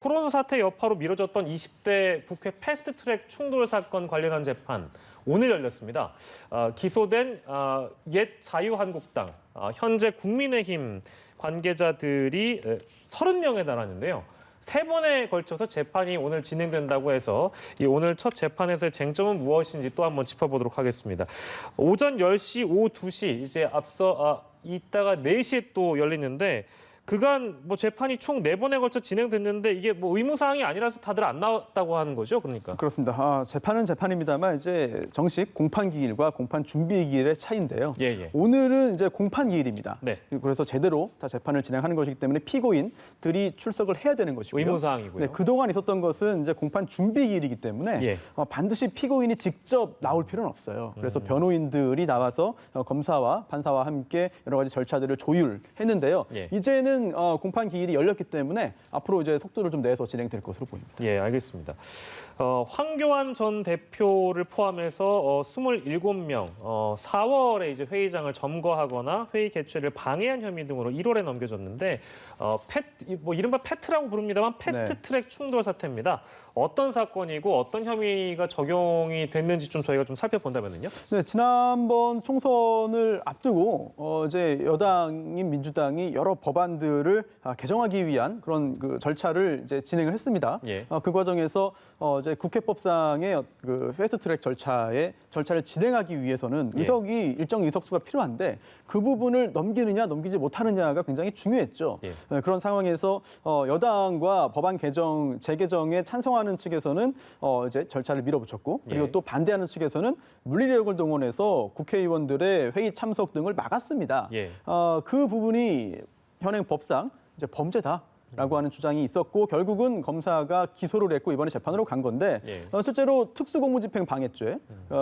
코로나 사태 여파로 미뤄졌던 20대 국회 패스트트랙 충돌 사건 관련한 재판 오늘 열렸습니다. 기소된 옛 자유한국당, 현재 국민의힘 관계자들이 30명에 달하는데요. 세 번에 걸쳐서 재판이 오늘 진행된다고 해서 이 오늘 첫 재판에서의 쟁점은 무엇인지 또 한번 짚어보도록 하겠습니다. 오전 10시, 오후 2시 이제 앞서 이따가 4시에 또 열리는데 그간 재판이 총 4번에 걸쳐 진행됐는데 이게 의무사항이 아니라서 다들 안 나왔다고 하는 거죠, 그러니까? 그렇습니다. 재판은 재판입니다만 이제 정식 공판 기일과 공판 준비 기일의 차이인데요. 오늘은 이제 공판 기일입니다. 네. 그래서 제대로 다 재판을 진행하는 것이기 때문에 피고인들이 출석을 해야 되는 것이고요. 의무사항이고요. 네, 그동안 있었던 것은 이제 공판 준비 기일이기 때문에 반드시 피고인이 직접 나올 필요는 없어요. 그래서 변호인들이 나와서 검사와 판사와 함께 여러 가지 절차들을 조율했는데요. 이제는 공판 기일이 열렸기 때문에 앞으로 이제 속도를 좀 내서 진행될 것으로 보입니다. 예, 알겠습니다. 황교안 전 대표를 포함해서 27명 4월에 이제 회의장을 점거하거나 회의 개최를 방해한 혐의 등으로 1월에 넘겨졌는데 이른바 패트라고 부릅니다만 패스트트랙 충돌 사태입니다. 어떤 사건이고 어떤 혐의가 적용이 됐는지 좀 저희가 좀 살펴본다면요. 네, 지난번 총선을 앞두고 이제 여당인 민주당이 여러 법안들을 개정하기 위한 그런 그 절차를 이제 진행을 했습니다. 그 과정에서 이제 국회법상의 그 패스트트랙 절차를 진행하기 위해서는 의석이 일정 의석수가 필요한데 그 부분을 넘기느냐 넘기지 못하느냐가 굉장히 중요했죠. 그런 상황에서 여당과 법안 재개정에 찬성하는 측에서는 이제 절차를 밀어붙였고 그리고 또 반대하는 측에서는 물리력을 동원해서 국회의원들의 회의 참석 등을 막았습니다. 그 부분이 현행 법상 이제 범죄다. 라고 하는 주장이 있었고 결국은 검사가 기소를 했고 이번에 재판으로 간 건데 실제로 특수공무집행 방해죄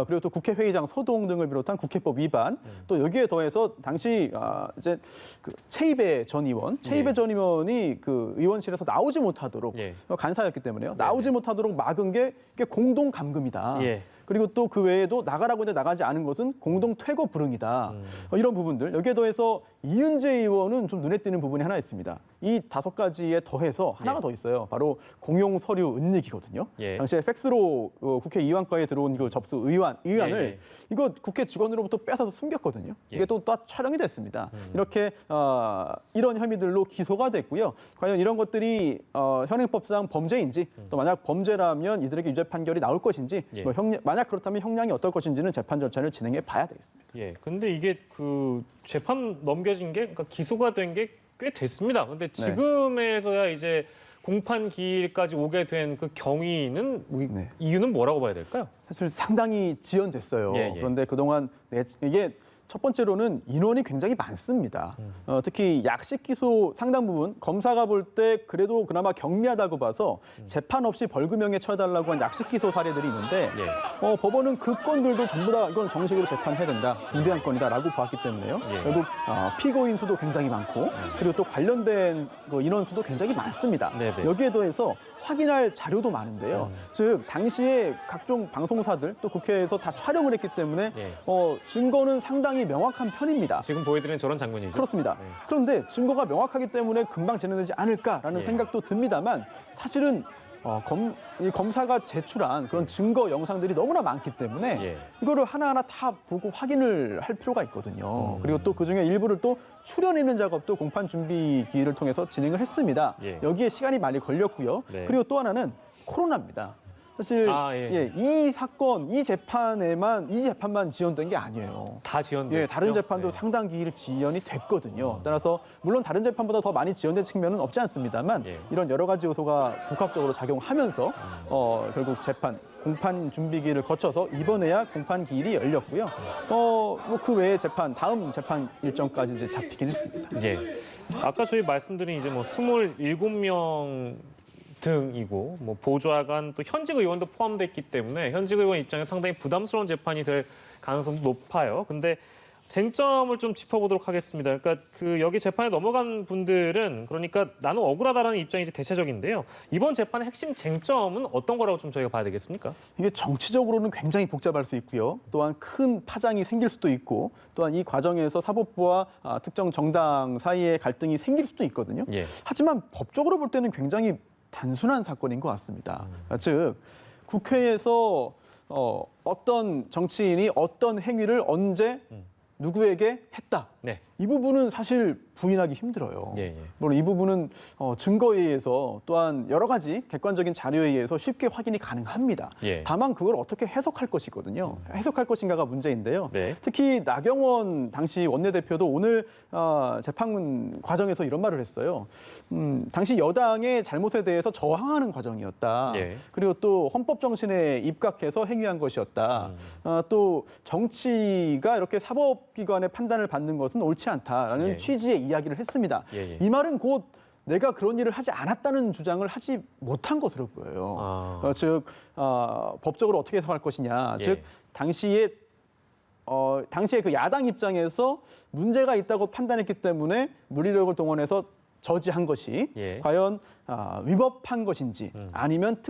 그리고 또 국회회의장 소동 등을 비롯한 국회법 위반 또 여기에 더해서 당시 이제 그 최이배 전 의원이 그 의원실에서 나오지 못하도록 간사였기 때문에요. 나오지 못하도록 막은 게 공동 감금이다. 그리고 또 그 외에도 나가라고 했는데 나가지 않은 것은 공동 퇴거 불응이다. 이런 부분들. 여기에 더해서 이은재 의원은 좀 눈에 띄는 부분이 하나 있습니다. 이 5가지에 더해서 하나가 더 있어요. 바로 공용 서류 은닉이거든요. 당시에 팩스로 국회의원과에 들어온 그 접수 의안을 이거 국회 직원으로부터 뺏어서 숨겼거든요. 이게 또 촬영이 됐습니다. 이렇게 이런 혐의들로 기소가 됐고요. 과연 이런 것들이 현행법상 범죄인지 또 만약 범죄라면 이들에게 유죄 판결이 나올 것인지 만약 그렇다면 형량이 어떨 것인지는 재판 절차를 진행해 봐야 되겠습니다. 근데 이게 그 재판 넘겨진 게 그러니까 기소가 된 게 꽤 됐습니다. 근데 지금에서야 이제 공판 기일까지 오게 된 그 경위는 이유는 뭐라고 봐야 될까요? 사실 상당히 지연됐어요. 그런데 그동안 이게 첫 번째로는 인원이 굉장히 많습니다. 특히 약식 기소 상당 부분 검사가 볼 때 그래도 그나마 경미하다고 봐서 재판 없이 벌금형에 처해달라고 한 약식 기소 사례들이 있는데 법원은 그 건들도 전부 다 이건 정식으로 재판해야 된다. 중대한 건이다라고 봤기 때문에요. 결국 피고인 수도 굉장히 많고 그리고 또 관련된 그 인원 수도 굉장히 많습니다. 여기에 더해서 확인할 자료도 많은데요. 즉 당시에 각종 방송사들 또 국회에서 다 촬영을 했기 때문에 증거는 상당히 명확한 편입니다. 지금 보여드리는 저런 장면이죠. 그렇습니다. 그런데 증거가 명확하기 때문에 금방 진행되지 않을까라는 생각도 듭니다만 사실은 검사가 제출한 그런 증거 영상들이 너무나 많기 때문에 이거를 하나하나 다 보고 확인을 할 필요가 있거든요. 그리고 또 그중에 일부를 또 추려내는 작업도 공판 준비 기일을 통해서 진행을 했습니다. 여기에 시간이 많이 걸렸고요. 그리고 또 하나는 코로나입니다. 사실 이 사건, 이 재판만 지연된 게 아니에요. 다 지연됐어요. 다른 재판도 상당 기일 지연이 됐거든요. 따라서 물론 다른 재판보다 더 많이 지연된 측면은 없지 않습니다만 이런 여러 가지 요소가 복합적으로 작용하면서 결국 공판 준비 기일을 거쳐서 이번에야 공판 기일이 열렸고요. 그 외에 다음 재판 일정까지 이제 잡히긴 했습니다. 아까 저희 말씀드린 이제 27명 등이고 보좌관 또 현직 의원도 포함됐기 때문에 현직 의원 입장에서 상당히 부담스러운 재판이 될 가능성도 높아요. 근데 쟁점을 좀 짚어보도록 하겠습니다. 그러니까 여기 재판에 넘어간 분들은 그러니까 나는 억울하다라는 입장이 이제 대체적인데요. 이번 재판의 핵심 쟁점은 어떤 거라고 좀 저희가 봐야 되겠습니까? 이게 정치적으로는 굉장히 복잡할 수 있고요. 또한 큰 파장이 생길 수도 있고 또한 이 과정에서 사법부와 특정 정당 사이에 갈등이 생길 수도 있거든요. 하지만 법적으로 볼 때는 굉장히 단순한 사건인 것 같습니다. 즉 국회에서 어떤 정치인이 어떤 행위를 언제 누구에게 했다. 네. 이 부분은 사실 부인하기 힘들어요. 예, 예. 물론 이 부분은 증거에 의해서 또한 여러 가지 객관적인 자료에 의해서 쉽게 확인이 가능합니다. 예. 다만 그걸 어떻게 해석할 것이거든요. 해석할 것인가가 문제인데요. 네. 특히 나경원 당시 원내대표도 오늘 재판 과정에서 이런 말을 했어요. 당시 여당의 잘못에 대해서 저항하는 과정이었다. 예. 그리고 또 헌법 정신에 입각해서 행위한 것이었다. 또 정치가 이렇게 사법기관의 판단을 받는 것은 옳지 않다라는 예. 취지의 이야기를 했습니다. 예, 예. 이 말은 곧 내가 그런 일을 하지 않았다는 주장을 하지 못한 것으로 보여요. 즉 법적으로 어떻게 해석할 것이냐. 예. 즉 당시에 그 야당 입장에서 문제가 있다고 판단했기 때문에 물리력을 동원해서 저지한 것이 예. 과연 위법한 것인지 아니면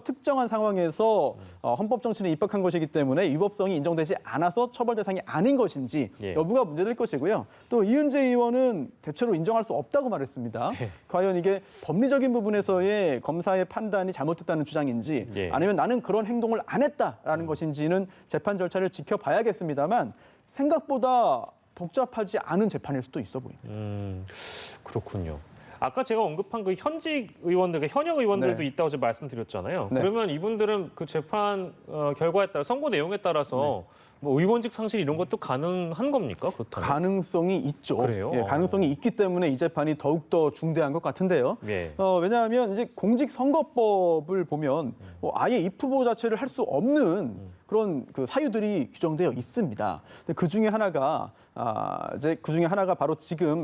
특정한 상황에서 헌법 정신에 입각한 것이기 때문에 위법성이 인정되지 않아서 처벌 대상이 아닌 것인지 예. 여부가 문제될 것이고요. 또 이은재 의원은 대체로 인정할 수 없다고 말했습니다. 예. 과연 이게 법리적인 부분에서의 검사의 판단이 잘못됐다는 주장인지 예. 아니면 나는 그런 행동을 안 했다라는 것인지는 재판 절차를 지켜봐야겠습니다만 생각보다 복잡하지 않은 재판일 수도 있어 보입니다. 그렇군요. 아까 제가 언급한 그 현직 의원들, 현역 의원들도 네. 있다고 제가 말씀드렸잖아요. 네. 그러면 이분들은 그 재판 결과에 따라 선고 내용에 따라서 뭐 의원직 상실 이런 것도 가능한 겁니까? 그렇다면? 가능성이 있죠. 그래요? 예, 가능성이 있기 때문에 이 재판이 더욱더 중대한 것 같은데요. 예. 왜냐하면 이제 공직선거법을 보면 아예 입후보 자체를 할 수 없는 그런 그 사유들이 규정되어 있습니다. 근데 그 중에 하나가 바로 지금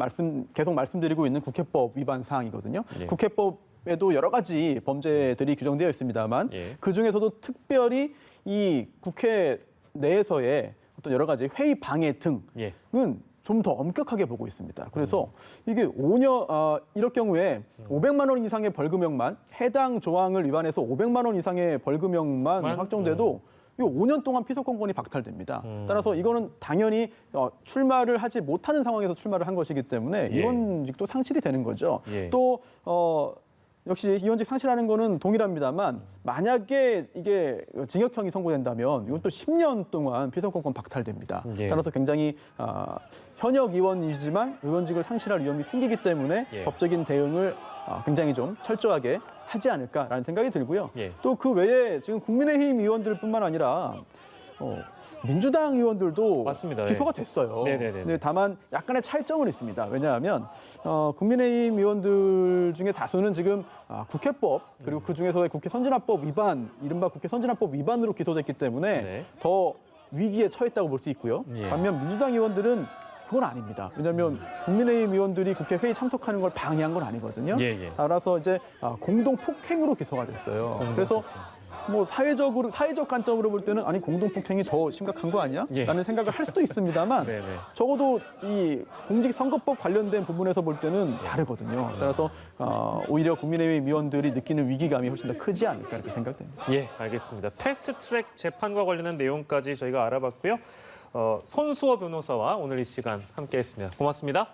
계속 말씀드리고 있는 국회법 위반 사항이거든요. 예. 국회법에도 여러 가지 범죄들이 규정되어 있습니다만 예. 그 중에서도 특별히 이 국회 내에서의 어떤 여러 가지 회의 방해 등은 예. 좀 더 엄격하게 보고 있습니다. 그래서 이게 5년 이럴 경우에 500만 원 이상의 벌금형만 해당 조항을 위반해서 500만 원 이상의 벌금형만 확정돼도 이 5년 동안 피서권권이 박탈됩니다. 따라서 이거는 당연히 출마를 하지 못하는 상황에서 출마를 한 것이기 때문에 예. 의원직도 상실이 되는 거죠. 예. 또 역시 의원직 상실하는 거는 동일합니다만 만약에 이게 징역형이 선고된다면 이건 또 10년 동안 피선권권 박탈됩니다. 예. 따라서 굉장히 현역 의원이지만 의원직을 상실할 위험이 생기기 때문에 예. 법적인 대응을 굉장히 좀 철저하게 하지 않을까라는 생각이 들고요. 예. 또 그 외에 지금 국민의힘 의원들뿐만 아니라 민주당 의원들도 맞습니다. 기소가 됐어요. 네네네. 근데 다만 약간의 차이점은 있습니다. 왜냐하면 국민의힘 의원들 중에 다수는 지금 국회법 그리고 그 중에서의 국회 선진화법 위반, 이른바 국회 선진화법 위반으로 기소됐기 때문에 네. 더 위기에 처했다고 볼 수 있고요. 예. 반면 민주당 의원들은 그건 아닙니다. 왜냐하면 국민의힘 의원들이 국회 회의 참석하는 걸 방해한 건 아니거든요. 예, 예. 따라서 이제 공동 폭행으로 기소가 됐어요. 그래서 뭐 사회적 관점으로 볼 때는 아니 공동 폭행이 더 심각한 거 아니야? 예. 라는 생각을 할 수도 있습니다만 네네. 적어도 이 공직선거법 관련된 부분에서 볼 때는 다르거든요. 따라서 오히려 국민의힘 의원들이 느끼는 위기감이 훨씬 더 크지 않을까 이렇게 생각됩니다. 예, 알겠습니다. 패스트트랙 재판과 관련한 내용까지 저희가 알아봤고요. 손수호 변호사와 오늘 이 시간 함께했습니다. 고맙습니다.